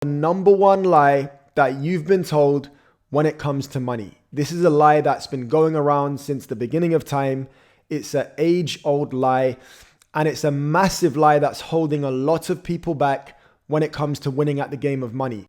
The number one lie that you've been told when it comes to money. This is a lie that's been going around since the beginning of time. It's an age-old lie, and it's a massive lie that's holding a lot of people back when it comes to winning at the game of money.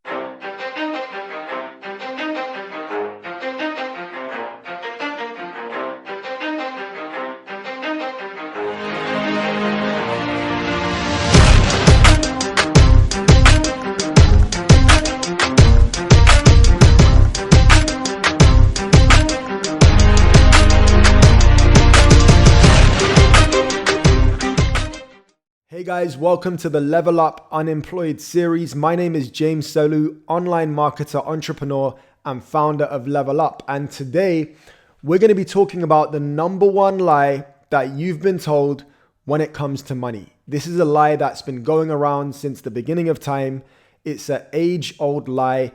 Hey guys, welcome to the Level Up Unemployed series. My name is James Solu, online marketer, entrepreneur, and founder of Level Up. And today we're going to be talking about the number one lie that you've been told when it comes to money. This is a lie that's been going around since the beginning of time. It's an age-old lie,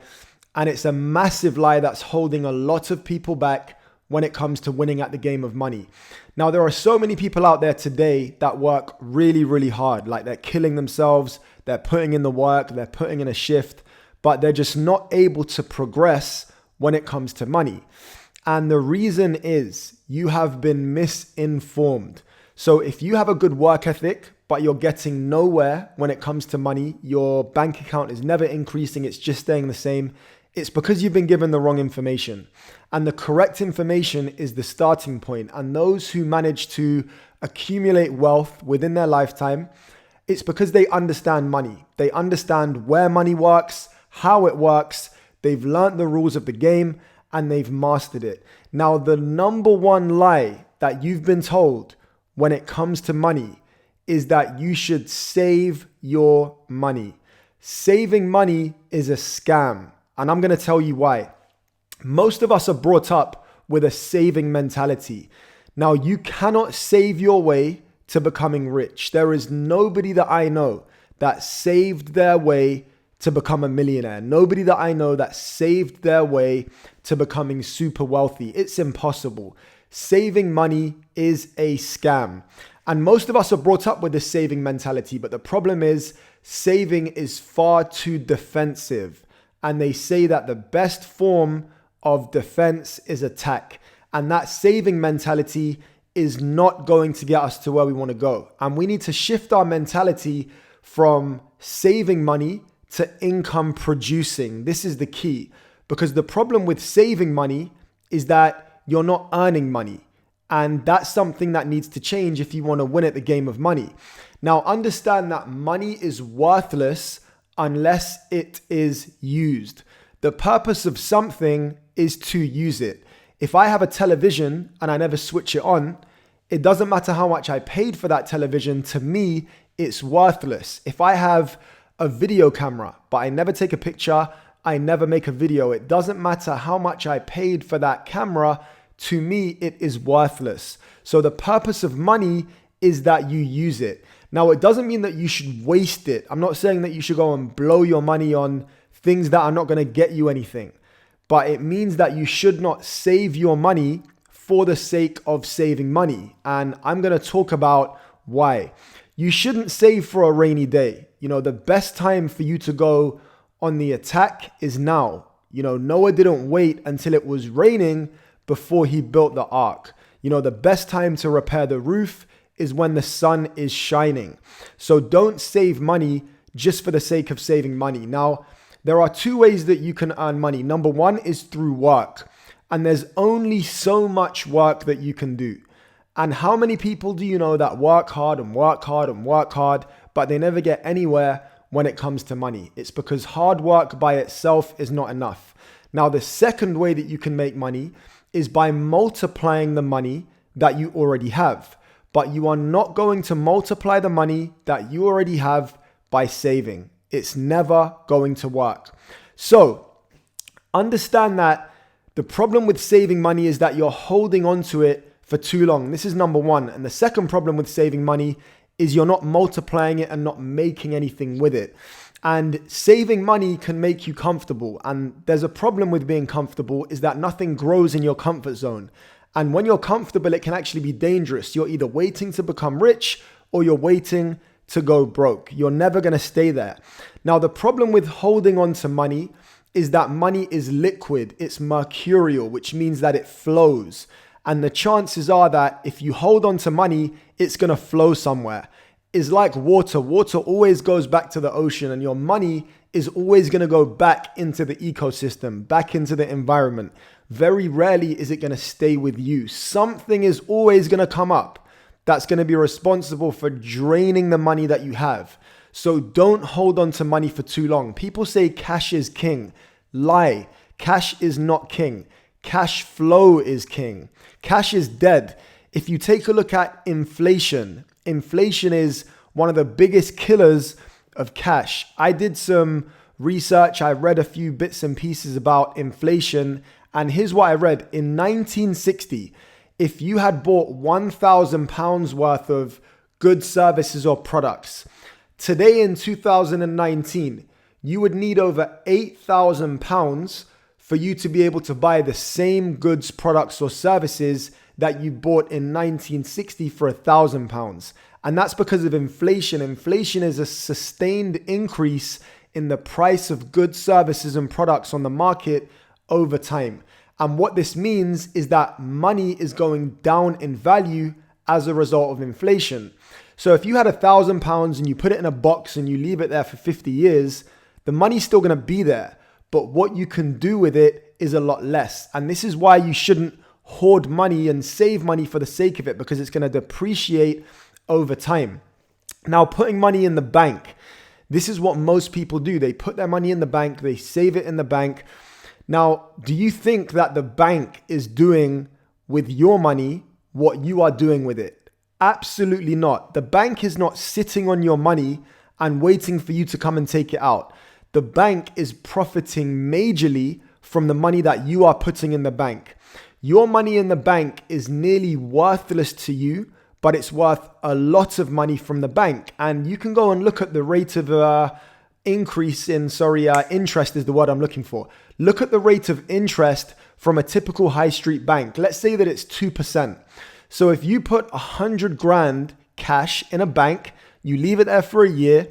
and it's a massive lie that's holding a lot of people back when it comes to winning at the game of money. Now, there are so many people out there today that work really, really hard. Like, they're killing themselves, they're putting in the work, they're putting in a shift, but they're just not able to progress when it comes to money. And the reason is you have been misinformed. So if you have a good work ethic, but you're getting nowhere when it comes to money, your bank account is never increasing, it's just staying the same, it's because you've been given the wrong information. And the correct information is the starting point. And those who manage to accumulate wealth within their lifetime, it's because they understand money. They understand where money works, how it works. They've learned the rules of the game and they've mastered it. Now, the number one lie that you've been told when it comes to money is that you should save your money. Saving money is a scam. And I'm going to tell you why. Most of us are brought up with a saving mentality. Now, you cannot save your way to becoming rich. There is nobody that I know that saved their way to become a millionaire. Nobody that I know that saved their way to becoming super wealthy. It's impossible. Saving money is a scam. And most of us are brought up with this saving mentality. But the problem is saving is far too defensive. And they say that the best form of defense is attack. And that saving mentality is not going to get us to where we want to go. And we need to shift our mentality from saving money to income producing. This is the key. Because the problem with saving money is that you're not earning money. And that's something that needs to change if you want to win at the game of money. Now, understand that money is worthless unless it is used. The purpose of something is to use it. If I have a television and I never switch it on, it doesn't matter how much I paid for that television. To me, it's worthless. If I have a video camera, but I never take a picture, I never make a video, it doesn't matter how much I paid for that camera. To me, it is worthless. So the purpose of money is that you use it. Now, it doesn't mean that you should waste it. I'm not saying that you should go and blow your money on things that are not going to get you anything. But it means that you should not save your money for the sake of saving money. And I'm going to talk about why. You shouldn't save for a rainy day. The best time for you to go on the attack is now. Noah didn't wait until it was raining before he built the ark. The best time to repair the roof is when the sun is shining. So don't save money just for the sake of saving money. Now, there are two ways that you can earn money. Number one is through work. And there's only so much work that you can do. And how many people do you know that work hard and work hard and work hard, but they never get anywhere when it comes to money? It's because hard work by itself is not enough. Now, the second way that you can make money is by multiplying the money that you already have. But you are not going to multiply the money that you already have by saving. It's never going to work. So understand that the problem with saving money is that you're holding on to it for too long. This is number one. And the second problem with saving money is you're not multiplying it and not making anything with it. And saving money can make you comfortable. And there's a problem with being comfortable is that nothing grows in your comfort zone. And when you're comfortable, it can actually be dangerous. You're either waiting to become rich or you're waiting to go broke. You're never going to stay there. Now, the problem with holding on to money is that money is liquid. It's mercurial, which means that it flows. And the chances are that if you hold on to money, it's going to flow somewhere. It's like water. Water always goes back to the ocean, and your money is always going to go back into the ecosystem, back into the environment. Very rarely is it going to stay with you. Something is always going to come up that's going to be responsible for draining the money that you have. So don't hold on to money for too long. People say cash is king. Lie. Cash is not king. Cash flow is king. Cash is dead. If you take a look at inflation, inflation is one of the biggest killers of cash. I did some research. I read a few bits and pieces about inflation. And here's what I read. In 1960, if you had bought £1,000 worth of goods, services, or products, today in 2019, you would need over £8,000 for you to be able to buy the same goods, products, or services that you bought in 1960 for £1,000. And that's because of inflation. Inflation is a sustained increase in the price of goods, services, and products on the market over time. And what this means is that money is going down in value as a result of inflation. So if you had £1,000 and you put it in a box and you leave it there for 50 years, the money's still going to be there. But what you can do with it is a lot less. And this is why you shouldn't hoard money and save money for the sake of it, because it's going to depreciate over time. Now, putting money in the bank, this is what most people do. They put their money in the bank, they save it in the bank. Now, do you think that the bank is doing with your money what you are doing with it? Absolutely not. The bank is not sitting on your money and waiting for you to come and take it out. The bank is profiting majorly from the money that you are putting in the bank. Your money in the bank is nearly worthless to you, but it's worth a lot of money from the bank. And you can go and look at the rate of interest is the word I'm looking for. Look at the rate of interest from a typical high street bank. Let's say that it's 2%. So if you put 100 grand cash in a bank, you leave it there for a year.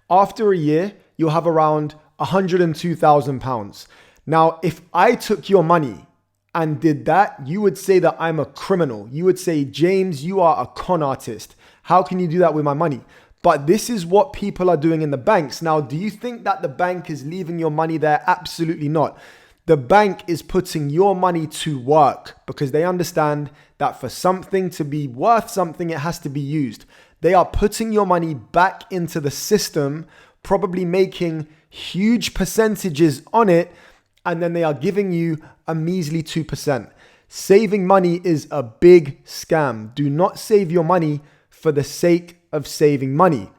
After a year, you'll have around £102,000. Now, if I took your money and did that, you would say that I'm a criminal. You would say, James, you are a con artist. How can you do that with my money? But this is what people are doing in the banks. Now, do you think that the bank is leaving your money there? Absolutely not. The bank is putting your money to work because they understand that for something to be worth something, it has to be used. They are putting your money back into the system, probably making huge percentages on it, and then they are giving you a measly 2%. Saving money is a big scam. Do not save your money for the sake of saving money.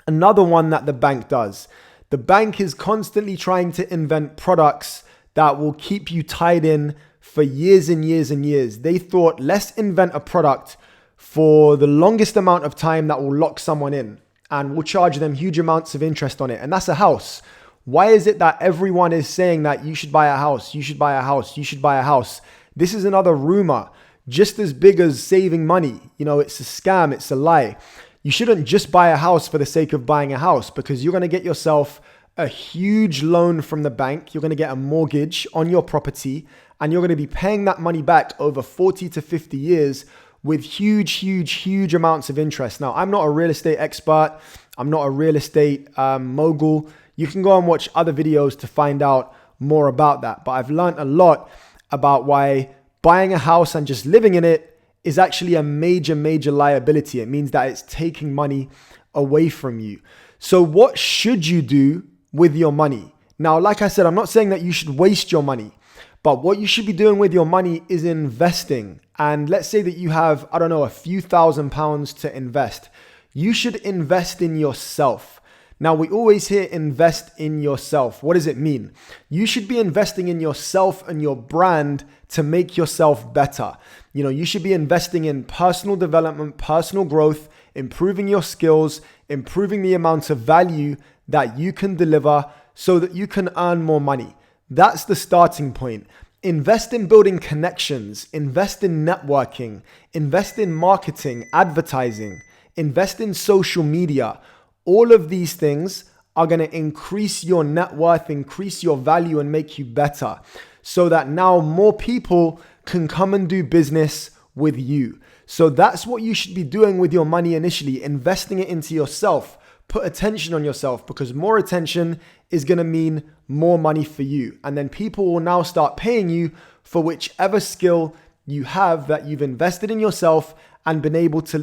Another one that the bank does. The bank is constantly trying to invent products that will keep you tied in for years and years and years. They thought, let's invent a product for the longest amount of time that will lock someone in and will charge them huge amounts of interest on it. And that's a house. Why is it that everyone is saying that you should buy a house, you should buy a house, you should buy a house? This is another rumor, just as big as saving money. It's a scam, it's a lie. You shouldn't just buy a house for the sake of buying a house, because you're going to get yourself a huge loan from the bank. You're going to get a mortgage on your property, and you're going to be paying that money back over 40 to 50 years with huge amounts of interest. Now, I'm not a real estate expert. I'm not a real estate mogul. You can go and watch other videos to find out more about that. But I've learned a lot about why buying a house and just living in it is actually a major liability. It means that it's taking money away from you. So what should you do with your money? Now, like I said, I'm not saying that you should waste your money, but what you should be doing with your money is investing. And let's say that you have, a few £1,000s to invest. You should invest in yourself. Now, we always hear invest in yourself. What does it mean? You should be investing in yourself and your brand to make yourself better. You should be investing in personal development, personal growth, improving your skills, improving the amount of value that you can deliver so that you can earn more money. That's the starting point. Invest in building connections, invest in networking, invest in marketing, advertising, invest in social media. All of these things are going to increase your net worth, increase your value, and make you better, so that now more people can come and do business with you. So that's what you should be doing with your money initially, investing it into yourself. Put attention on yourself, because more attention is going to mean more money for you. And then people will now start paying you for whichever skill you have that you've invested in yourself and been able to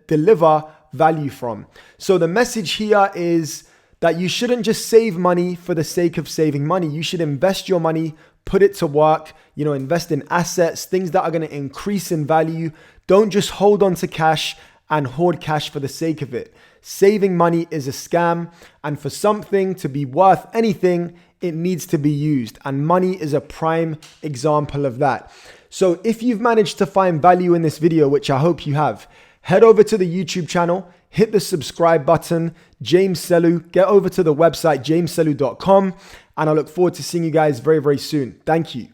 deliver value from. So the message here is that you shouldn't just save money for the sake of saving money. You should invest your money, put it to work, invest in assets, things that are going to increase in value. Don't just hold on to cash and hoard cash for the sake of it. Saving money is a scam, and for something to be worth anything, it needs to be used. And money is a prime example of that. So if you've managed to find value in this video, which I hope you have, head over to the YouTube channel, hit the subscribe button, James Selu, get over to the website, jamesselu.com, and I look forward to seeing you guys very, very soon. Thank you.